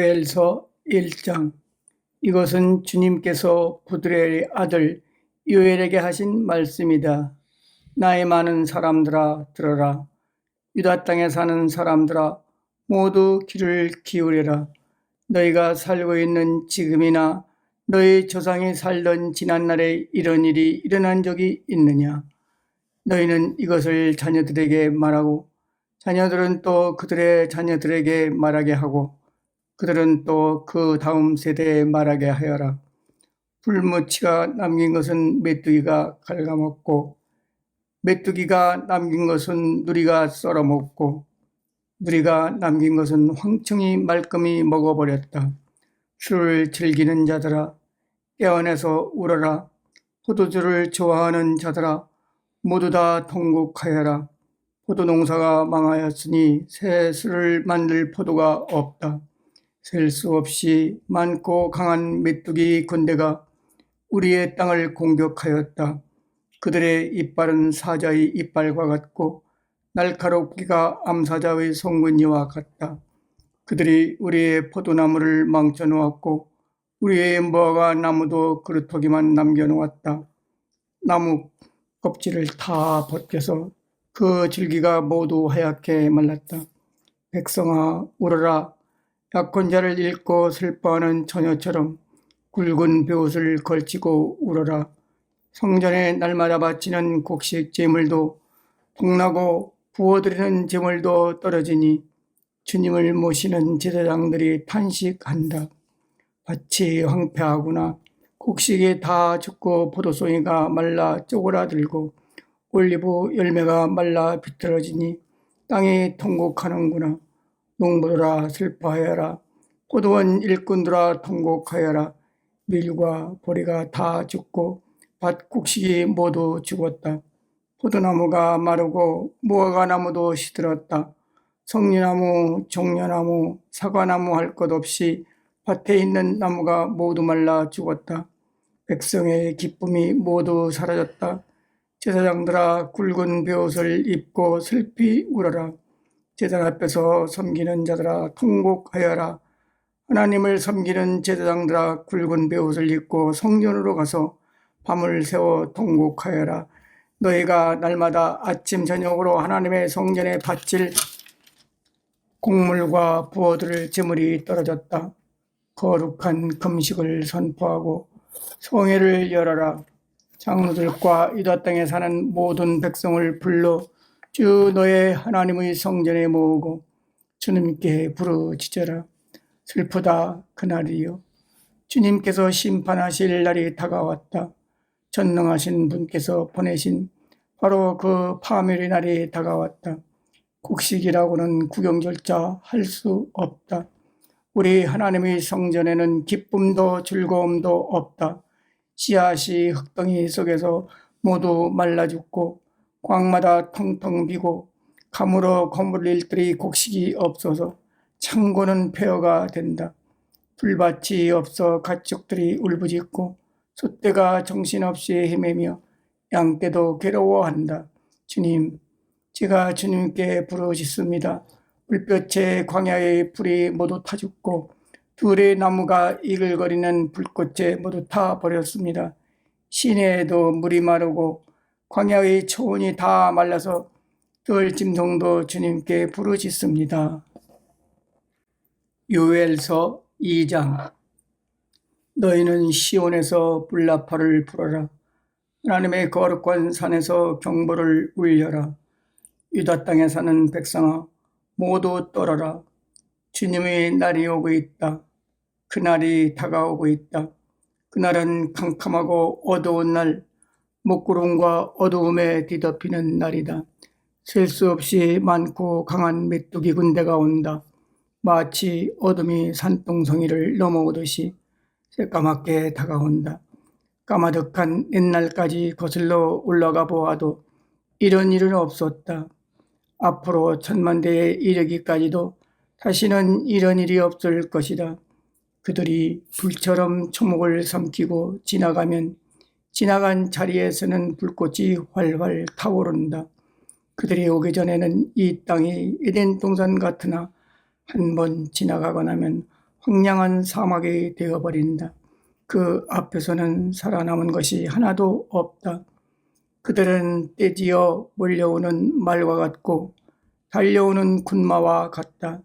요엘서 1장. 이것은 주님께서 부드레의 아들 요엘에게 하신 말씀이다. 나이 많은 사람들아 들어라. 유다 땅에 사는 사람들아 모두 귀를 기울여라. 너희가 살고 있는 지금이나 너희 조상이 살던 지난날에 이런 일이 일어난 적이 있느냐? 너희는 이것을 자녀들에게 말하고 자녀들은 또 그들의 자녀들에게 말하게 하고 그들은 또 그 다음 세대에 말하게 하여라. 풀무치가 남긴 것은 메뚜기가 갉아먹고 메뚜기가 남긴 것은 누리가 썰어먹고 누리가 남긴 것은 황청이 말끔히 먹어버렸다. 술을 즐기는 자들아 깨어내서 울어라. 포도주를 좋아하는 자들아 모두 다 통곡하여라. 포도농사가 망하였으니 새 술을 만들 포도가 없다. 셀 수 없이 많고 강한 메뚜기 군대가 우리의 땅을 공격하였다. 그들의 이빨은 사자의 이빨과 같고 날카롭기가 암사자의 송곳니와 같다. 그들이 우리의 포도나무를 망쳐놓았고 우리의 무화과 나무도 그루터기만 남겨놓았다. 나무 껍질을 다 벗겨서 그 줄기가 모두 하얗게 말랐다. 백성아 울어라. 약혼자를 잃고 슬퍼하는 처녀처럼 굵은 베옷을 걸치고 울어라. 성전에 날마다 바치는 곡식 제물도 동나고 부어드리는 제물도 떨어지니 주님을 모시는 제사장들이 탄식한다. 밭이 황폐하구나. 곡식이 다 죽고 포도송이가 말라 쪼그라들고 올리브 열매가 말라 비틀어지니 땅이 통곡하는구나. 농부들아 슬퍼하여라. 포도원 일꾼들아 통곡하여라. 밀과 보리가 다 죽고 밭 곡식이 모두 죽었다. 포도나무가 마르고 무화과 나무도 시들었다. 성리나무, 종려나무, 사과나무 할 것 없이 밭에 있는 나무가 모두 말라 죽었다. 백성의 기쁨이 모두 사라졌다. 제사장들아 굵은 베옷을 입고 슬피 울어라. 제단 앞에서 섬기는 자들아 통곡하여라. 하나님을 섬기는 제사장들아 굵은 베옷을 입고 성전으로 가서 밤을 새워 통곡하여라. 너희가 날마다 아침 저녁으로 하나님의 성전에 바칠 곡물과 부어드릴 제물이 떨어졌다. 거룩한 금식을 선포하고 성회를 열어라. 장로들과 유다 땅에 사는 모든 백성을 불러 주 너의 하나님의 성전에 모으고 주님께 부르짖어라. 슬프다 그날이요. 주님께서 심판하실 날이 다가왔다. 전능하신 분께서 보내신 바로 그 파멸의 날이 다가왔다. 곡식이라고는 구경절자 할 수 없다. 우리 하나님의 성전에는 기쁨도 즐거움도 없다. 씨앗이 흙덩이 속에서 모두 말라 죽고 광마다 텅텅 비고 가물어 거물 일들이 곡식이 없어서 창고는 폐허가 된다. 풀밭이 없어 가축들이 울부짖고 소떼가 정신없이 헤매며 양떼도 괴로워한다. 주님, 제가 주님께 부르짖습니다. 불볕에 광야의 풀이 모두 타 죽고 들의 나무가 이글거리는 불꽃에 모두 타 버렸습니다. 시내에도 물이 마르고 광야의 초원이 다 말라서 들 짐승도 주님께 부르짖습니다. 요엘서 2장. 너희는 시온에서 불나팔을 불어라. 하나님의 거룩한 산에서 경보를 울려라. 유다 땅에 사는 백성아 모두 떨어라. 주님의 날이 오고 있다. 그날이 다가오고 있다. 그날은 캄캄하고 어두운 날, 먹구름과 어두움에 뒤덮이는 날이다. 셀 수 없이 많고 강한 메뚜기 군대가 온다. 마치 어둠이 산둥성이를 넘어오듯이 새까맣게 다가온다. 까마득한 옛날까지 거슬러 올라가 보아도 이런 일은 없었다. 앞으로 천만대에 이르기까지도 다시는 이런 일이 없을 것이다. 그들이 불처럼 초목을 삼키고 지나가면 지나간 자리에서는 불꽃이 활활 타오른다. 그들이 오기 전에는 이 땅이 에덴 동산 같으나 한 번 지나가고 나면 황량한 사막이 되어버린다. 그 앞에서는 살아남은 것이 하나도 없다. 그들은 떼지어 몰려오는 말과 같고 달려오는 군마와 같다.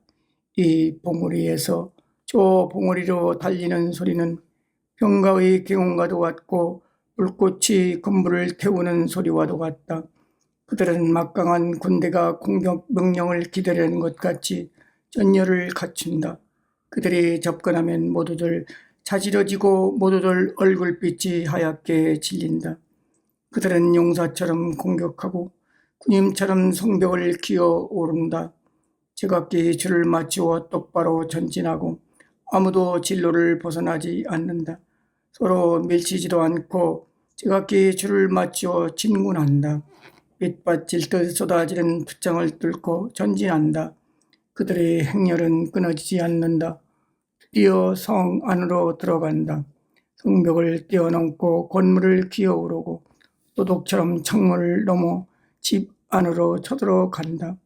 이 봉우리에서 저 봉우리로 달리는 소리는 병가의 경운과도 같고 불꽃이 건물을 태우는 소리와도 같다. 그들은 막강한 군대가 공격 명령을 기다리는 것 같이 전열을 갖춘다. 그들이 접근하면 모두들 자지러지고 모두들 얼굴빛이 하얗게 질린다. 그들은 용사처럼 공격하고 군임처럼 성벽을 기어 오른다. 제각기 줄을 맞추어 똑바로 전진하고 아무도 진로를 벗어나지 않는다. 서로 밀치지도 않고 제각기 줄을 맞추어 진군한다. 밑받칠 듯 쏟아지는 투창을 뚫고 전진한다. 그들의 행렬은 끊어지지 않는다. 드디어 성 안으로 들어간다. 성벽을 뛰어넘고 건물을 기어오르고 도둑처럼 창문을 넘어 집 안으로 쳐들어간다.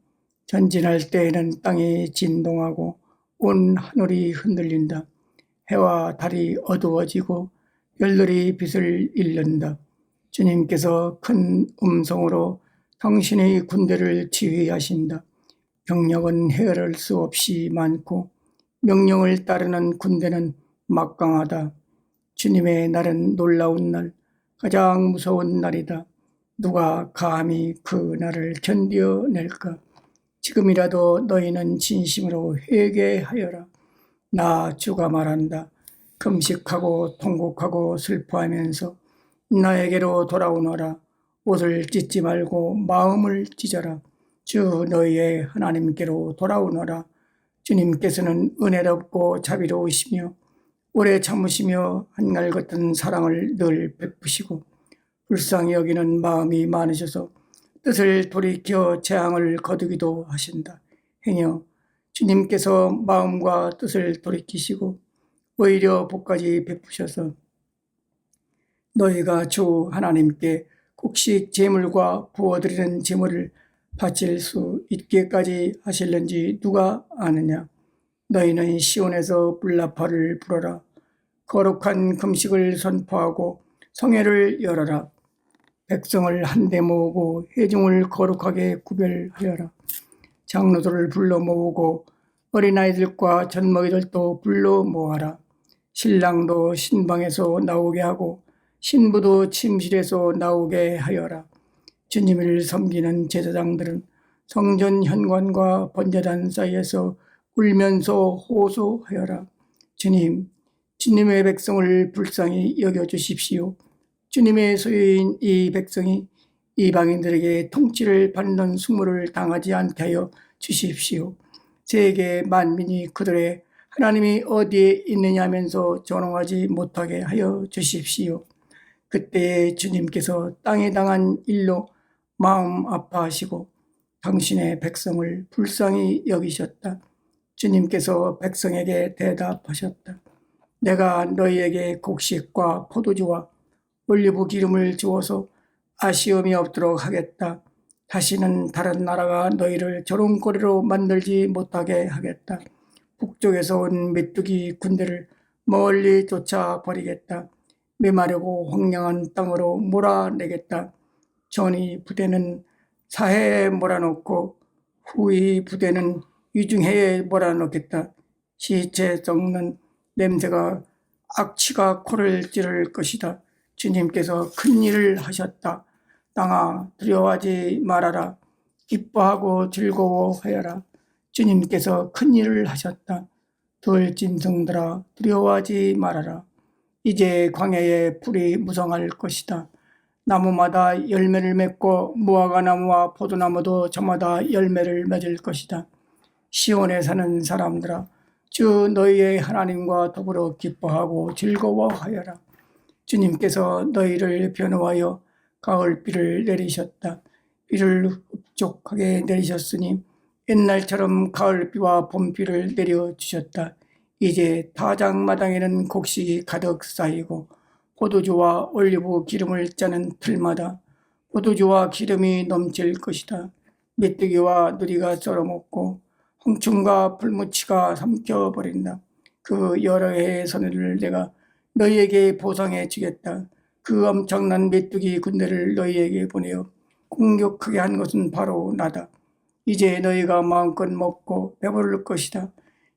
전진할 때에는 땅이 진동하고 온 하늘이 흔들린다. 해와 달이 어두워지고 별들이 빛을 잃는다. 주님께서 큰 음성으로 당신의 군대를 지휘하신다. 병력은 헤아릴 수 없이 많고 명령을 따르는 군대는 막강하다. 주님의 날은 놀라운 날, 가장 무서운 날이다. 누가 감히 그 날을 견뎌낼까? 지금이라도 너희는 진심으로 회개하여라. 나 주가 말한다. 금식하고 통곡하고 슬퍼하면서 나에게로 돌아오너라. 옷을 찢지 말고 마음을 찢어라. 주 너희의 하나님께로 돌아오너라. 주님께서는 은혜롭고 자비로우시며 오래 참으시며 한결 같은 사랑을 늘 베푸시고 불쌍히 여기는 마음이 많으셔서 뜻을 돌이켜 재앙을 거두기도 하신다. 행여 주님께서 마음과 뜻을 돌이키시고 오히려 복까지 베푸셔서 너희가 주 하나님께 곡식 제물과 부어드리는 제물을 바칠 수 있게까지 하실는지 누가 아느냐. 너희는 시온에서 불나팔을 불어라. 거룩한 금식을 선포하고 성회를 열어라. 백성을 한데 모으고 회중을 거룩하게 구별하여라. 장로들을 불러 모으고 어린아이들과 젖먹이들도 불러 모아라. 신랑도 신방에서 나오게 하고 신부도 침실에서 나오게 하여라. 주님을 섬기는 제사장들은 성전 현관과 번제단 사이에서 울면서 호소하여라. 주님, 주님의 백성을 불쌍히 여겨주십시오. 주님의 소유인 이 백성이 이방인들에게 통치를 받는 수모를 당하지 않게 하여 주십시오. 세계 만민이 그들의 하나님이 어디에 있느냐 하면서 전홍하지 못하게 하여 주십시오. 그때에 주님께서 땅에 당한 일로 마음 아파하시고 당신의 백성을 불쌍히 여기셨다. 주님께서 백성에게 대답하셨다. 내가 너희에게 곡식과 포도주와 올리브 기름을 주어서 아쉬움이 없도록 하겠다. 다시는 다른 나라가 너희를 조롱거리로 만들지 못하게 하겠다. 북쪽에서 온 메뚜기 군대를 멀리 쫓아버리겠다. 메마르고 황량한 땅으로 몰아내겠다. 전이 부대는 사해에 몰아넣고 후이 부대는 위중해에 몰아넣겠다. 시체 썩는 냄새가 악취가 코를 찌를 것이다. 주님께서 큰 일을 하셨다. 땅아 두려워하지 말아라. 기뻐하고 즐거워하여라. 주님께서 큰 일을 하셨다. 들짐승들아 두려워하지 말아라. 이제 광야에 풀이 무성할 것이다. 나무마다 열매를 맺고 무화과 나무와 포도나무도 저마다 열매를 맺을 것이다. 시온에 사는 사람들아 주 너희의 하나님과 더불어 기뻐하고 즐거워하여라. 주님께서 너희를 변호하여 가을비를 내리셨다. 비를 흡족하게 내리셨으니 옛날처럼 가을비와 봄비를 내려주셨다. 이제 타작마당에는 곡식이 가득 쌓이고 포도주와 올리브 기름을 짜는 틀마다 포도주와 기름이 넘칠 것이다. 메뚜기와 누리가 썰어먹고 홍충과 풀무치가 삼켜버린다. 그 여러 해의 선을 내가 너희에게 보상해 주겠다. 그 엄청난 메뚜기 군대를 너희에게 보내어 공격하게 한 것은 바로 나다. 이제 너희가 마음껏 먹고 배부를 것이다.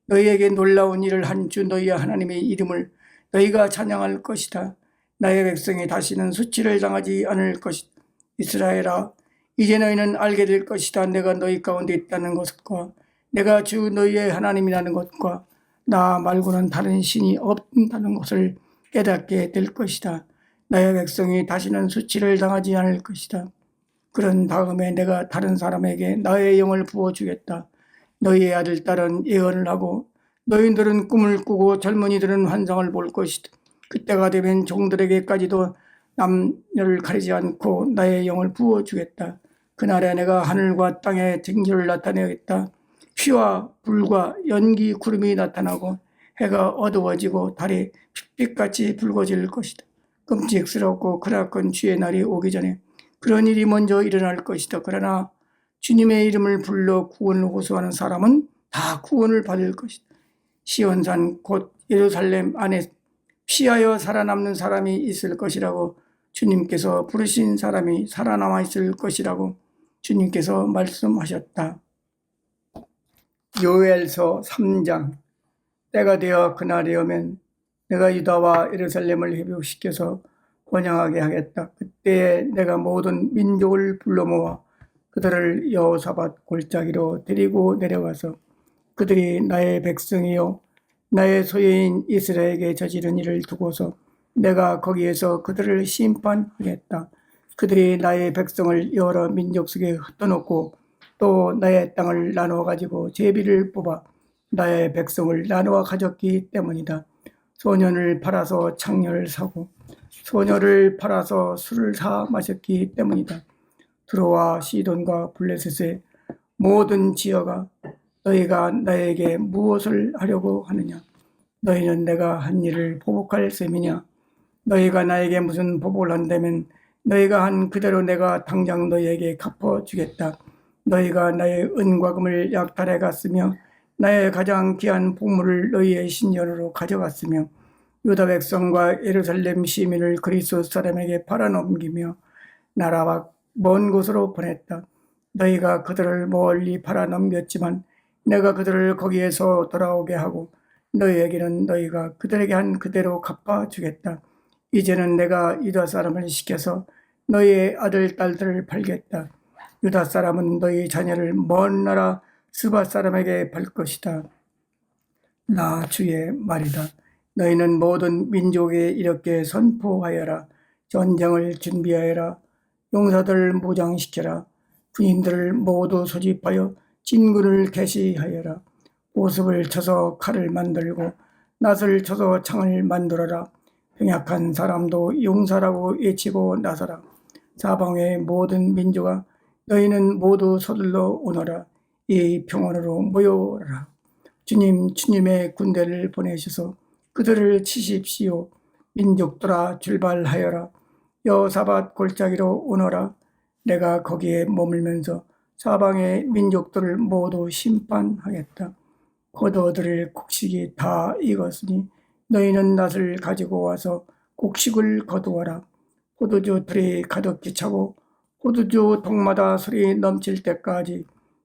너희에게 놀라운 일을 한 주 너희 하나님의 이름을 너희가 찬양할 것이다. 나의 백성이 다시는 수치를 당하지 않을 것이다. 이스라엘아, 이제 너희는 알게 될 것이다. 내가 너희 가운데 있다는 것과 내가 주 너희의 하나님이라는 것과 나 말고는 다른 신이 없다는 것을 깨닫게 될 것이다. 나의 백성이 다시는 수치를 당하지 않을 것이다. 그런 다음에 내가 다른 사람에게 나의 영을 부어주겠다. 너희의 아들, 딸은 예언을 하고 너희들은 꿈을 꾸고 젊은이들은 환상을 볼 것이다. 그때가 되면 종들에게까지도 남녀를 가리지 않고 나의 영을 부어주겠다. 그날에 내가 하늘과 땅의 징조를 나타내겠다. 피와 불과 연기 구름이 나타나고 해가 어두워지고 달이 핏빛같이 붉어질 것이다. 끔찍스럽고 크나큰 주의 날이 오기 전에 그런 일이 먼저 일어날 것이다. 그러나 주님의 이름을 불러 구원을 호소하는 사람은 다 구원을 받을 것이다. 시온산 곧 예루살렘 안에 피하여 살아남는 사람이 있을 것이라고 주님께서 부르신 사람이 살아남아 있을 것이라고 주님께서 말씀하셨다. 요엘서 3장. 때가 되어 그날이 오면 내가 유다와 예루살렘을 회복시켜서 번영하게 하겠다. 그때에 내가 모든 민족을 불러 모아 그들을 여호사밧 골짜기로 데리고 내려가서 그들이 나의 백성이요 나의 소유인 이스라엘에게 저지른 일을 두고서 내가 거기에서 그들을 심판하겠다. 그들이 나의 백성을 여러 민족 속에 흩어놓고 또 나의 땅을 나누어 가지고 제비를 뽑아 나의 백성을 나누어 가졌기 때문이다. 소년을 팔아서 창녀를 사고 소녀를 팔아서 술을 사 마셨기 때문이다. 두로와 시돈과 블레셋의 모든 지어가 너희가 나에게 무엇을 하려고 하느냐? 너희는 내가 한 일을 보복할 셈이냐? 너희가 나에게 무슨 보복을 한다면 너희가 한 그대로 내가 당장 너희에게 갚아주겠다. 너희가 나의 은과 금을 약탈해 갔으며 나의 가장 귀한 보물을 너희의 신전으로 가져갔으며 유다 백성과 예루살렘 시민을 그리스도 사람에게 팔아넘기며 나라 밖 먼 곳으로 보냈다. 너희가 그들을 멀리 팔아넘겼지만 내가 그들을 거기에서 돌아오게 하고 너희에게는 너희가 그들에게 한 그대로 갚아주겠다. 이제는 내가 유다 사람을 시켜서 너희의 아들, 딸들을 팔겠다. 유다 사람은 너희 자녀를 먼 나라 스바 사람에게 팔 것이다. 나 주의 말이다. 너희는 모든 민족에 이렇게 선포하여라. 전쟁을 준비하여라. 용사들을 무장시켜라. 군인들을 모두 소집하여 진군을 개시하여라. 보습을 쳐서 칼을 만들고 낫을 쳐서 창을 만들어라. 병약한 사람도 용사라고 외치고 나서라. 사방의 모든 민족아, 너희는 모두 서둘러 오너라. 이 평원으로 모여라. 주님의 군대를 보내셔서 그들을 치십시오. 민족들아, 출발하여라. 여호사밧 골짜기로 오너라. 내가 거기에 머물면서 사방의 민족들을 모두 심판하겠다. 걷어들일 곡식이 다 익었으니 너희는 낫을 가지고 와서 곡식을 거두어라. 포도주 틀이 가득히 차고 포도주 통마다 술이 넘칠 때까지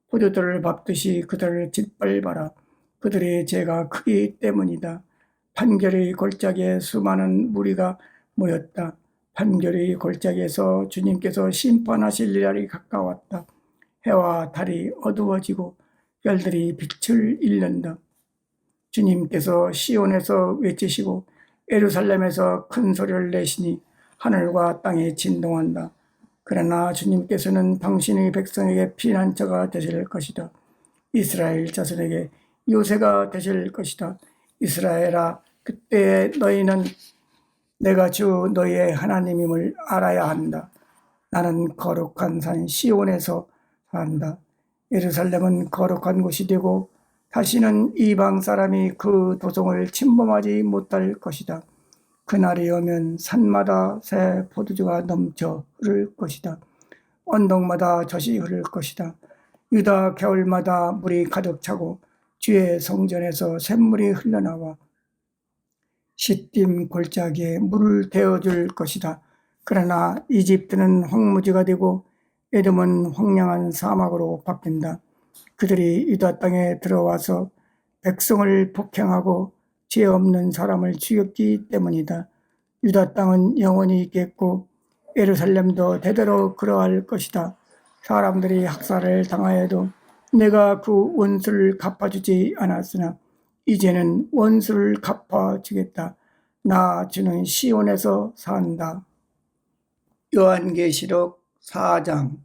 포도들을 밟듯이 그들을 짓밟아라. 그들의 죄가 크기 때문이다. 판결의 골짜기에 수많은 무리가 모였다. 판결의 골짜기에서 주님께서 심판하실 날이 가까웠다. 해와 달이 어두워지고 별들이 빛을 잃는다. 주님께서 시온에서 외치시고 예루살렘에서 큰 소리를 내시니 하늘과 땅이 진동한다. 그러나 주님께서는 당신의 백성에게 피난처가 되실 것이다. 이스라엘 자손에게 요새가 되실 것이다. 이스라엘아, 그때 너희는 내가 주 너희의 하나님임을 알아야 한다. 나는 거룩한 산 시온에서 산다. 예루살렘은 거룩한 곳이 되고 다시는 이방 사람이 그 도성을 침범하지 못할 것이다. 그날이 오면 산마다 새 포도주가 넘쳐 흐를 것이다. 언덕마다 젖이 흐를 것이다. 유다 겨울마다 물이 가득 차고 주의 성전에서 샘물이 흘러나와 시딤 골짜기에 물을 대어줄 것이다. 그러나 이집트는 황무지가 되고 에돔은 황량한 사막으로 바뀐다. 그들이 유다 땅에 들어와서 백성을 폭행하고 죄 없는 사람을 죽였기 때문이다. 유다 땅은 영원히 있겠고 예루살렘도 대대로 그러할 것이다. 사람들이 학살을 당하여도 내가 그 원수를 갚아주지 않았으나 이제는 원수를 갚아주겠다. 나 주는 시온에서 산다. 요한계시록 4장.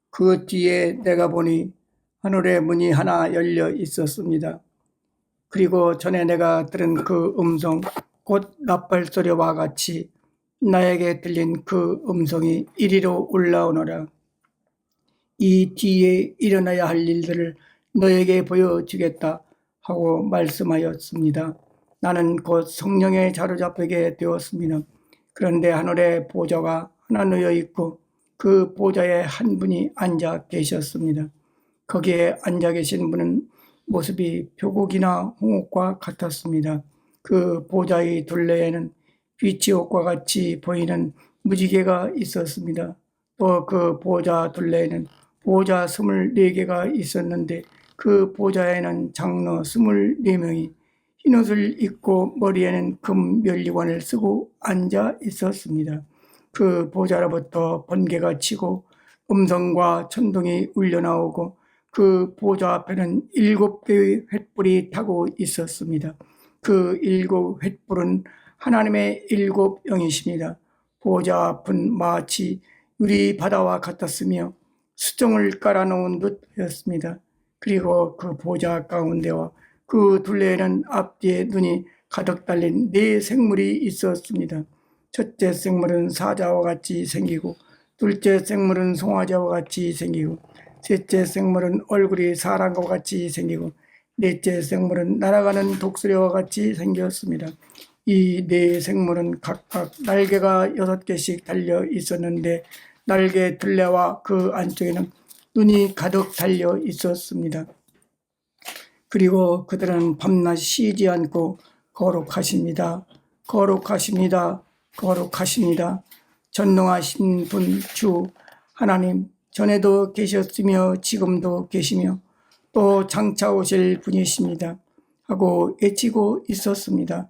그 뒤에 내가 보니 하늘의 문이 하나 열려 있었습니다. 그리고 전에 내가 들은 그 음성 곧 나팔소리와 같이 나에게 들린 그 음성이 이리로 올라오너라. 이 뒤에 일어나야 할 일들을 너에게 보여주겠다 하고 말씀하였습니다. 나는 곧 성령에 사로잡히게 되었습니다. 그런데 하늘에 보좌가 하나 놓여 있고 그 보좌에 한 분이 앉아 계셨습니다. 거기에 앉아 계신 분은 모습이 표곡이나 홍옥과 같았습니다. 그 보좌의 둘레에는 빛이옥과 같이 보이는 무지개가 있었습니다. 또 그 보좌 둘레에는 보좌 24개가 있었는데 그 보좌에는 장로 24명이 흰옷을 입고 머리에는 금 면류관을 쓰고 앉아 있었습니다. 그 보좌로부터 번개가 치고 음성과 천둥이 울려나오고 그 보좌 앞에는 7개의 횃불이 타고 있었습니다. 그 7 횃불은 하나님의 7 영이십니다. 보좌 앞은 마치 유리 바다와 같았으며 수정을 깔아놓은 듯하였습니다. 그리고 그 보좌 가운데와 그 둘레에는 앞뒤에 눈이 가득 달린 4 생물이 있었습니다. 첫째 생물은 사자와 같이 생기고 둘째 생물은 송아지와 같이 생기고 셋째 생물은 얼굴이 사람과 같이 생기고 넷째 생물은 날아가는 독수리와 같이 생겼습니다. 이 4 생물은 각각 날개가 6개씩 달려 있었는데 날개 둘레와 그 안쪽에는 눈이 가득 달려 있었습니다. 그리고 그들은 밤낮 쉬지 않고 거룩하십니다. 거룩하십니다. 거룩하십니다. 전능하신 분 주 하나님, 전에도 계셨으며 지금도 계시며 또 장차 오실 분이십니다 하고 외치고 있었습니다.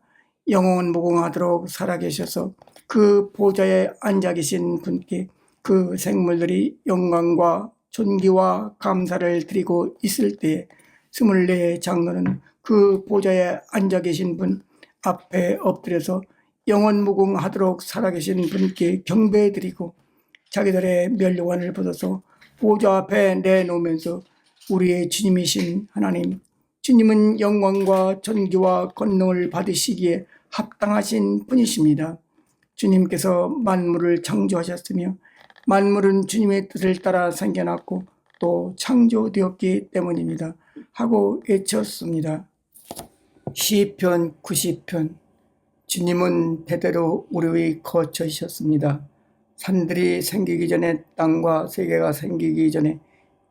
영원 무궁하도록 살아계셔서 그 보좌에 앉아 계신 분께 그 생물들이 영광과 존귀와 감사를 드리고 있을 때에 24 장로는 그 보좌에 앉아 계신 분 앞에 엎드려서 영원 무궁하도록 살아계신 분께 경배드리고 자기들의 면류관을 벗어서 보좌 앞에 내놓으면서 우리의 주님이신 하나님, 주님은 영광과 존귀와 권능을 받으시기에 합당하신 분이십니다. 주님께서 만물을 창조하셨으며 만물은 주님의 뜻을 따라 생겨났고 또 창조되었기 때문입니다 하고 외쳤습니다. 시편 90편. 주님은 대대로 우리의 거처이셨습니다. 산들이 생기기 전에 땅과 세계가 생기기 전에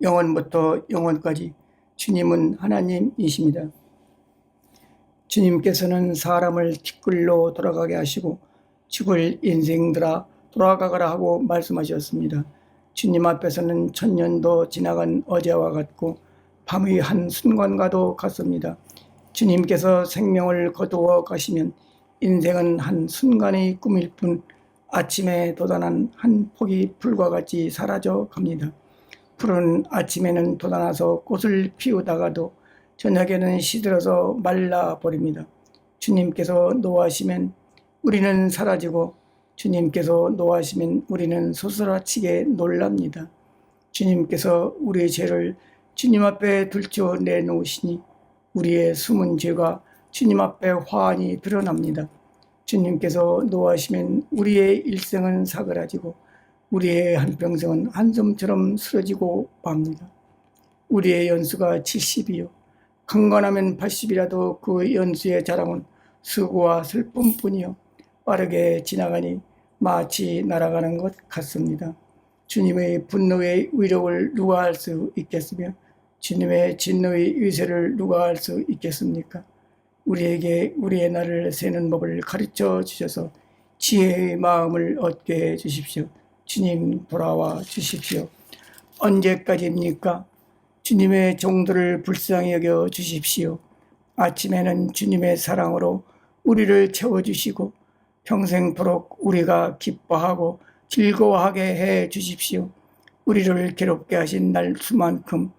영원부터 영원까지 주님은 하나님이십니다. 주님께서는 사람을 티끌로 돌아가게 하시고 죽을 인생들아 돌아가거라 하고 말씀하셨습니다. 주님 앞에서는 천년도 지나간 어제와 같고 밤의 한 순간과도 같습니다. 주님께서 생명을 거두어 가시면 인생은 한 순간의 꿈일 뿐 아침에 돋아난 한 폭이 풀과 같이 사라져 갑니다. 풀은 아침에는 돋아나서 꽃을 피우다가도 저녁에는 시들어서 말라버립니다. 주님께서 노하시면 우리는 사라지고 주님께서 노하시면 우리는 소스라치게 놀랍니다. 주님께서 우리의 죄를 주님 앞에 들춰 내놓으시니 우리의 숨은 죄가 주님 앞에 환히 드러납니다. 주님께서 노하시면 우리의 일생은 사그라지고 우리의 한평생은 한숨처럼 쓰러지고 맙니다. 우리의 연수가 70이요 강건하면 80이라도 그 연수의 자랑은 수고와 슬픔뿐이요 빠르게 지나가니 마치 날아가는 것 같습니다. 주님의 분노의 위력을 누가 알 수 있겠으며 주님의 진노의 위세를 누가 알 수 있겠습니까? 우리에게 우리의 날을 세는 법을 가르쳐 주셔서 지혜의 마음을 얻게 해 주십시오. 주님 돌아와 주십시오. 언제까지입니까? 주님의 종들을 불쌍히 여겨 주십시오. 아침에는 주님의 사랑으로 우리를 채워주시고 평생토록 우리가 기뻐하고 즐거워하게 해 주십시오. 우리를 괴롭게 하신 날 수만큼,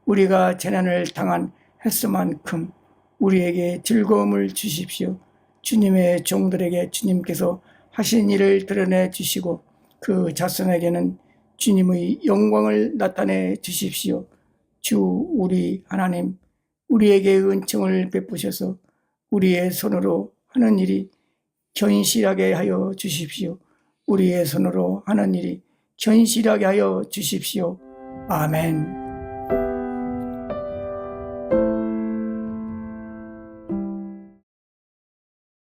우리가 재난을 당한 횟수만큼 우리에게 즐거움을 주십시오. 주님의 종들에게 주님께서 하신 일을 드러내 주시고 그 자손에게는 주님의 영광을 나타내 주십시오. 주 우리 하나님, 우리에게 은총을 베푸셔서 우리의 손으로 하는 일이 견실하게 하여 주십시오. 우리의 손으로 하는 일이 견실하게 하여 주십시오. 아멘.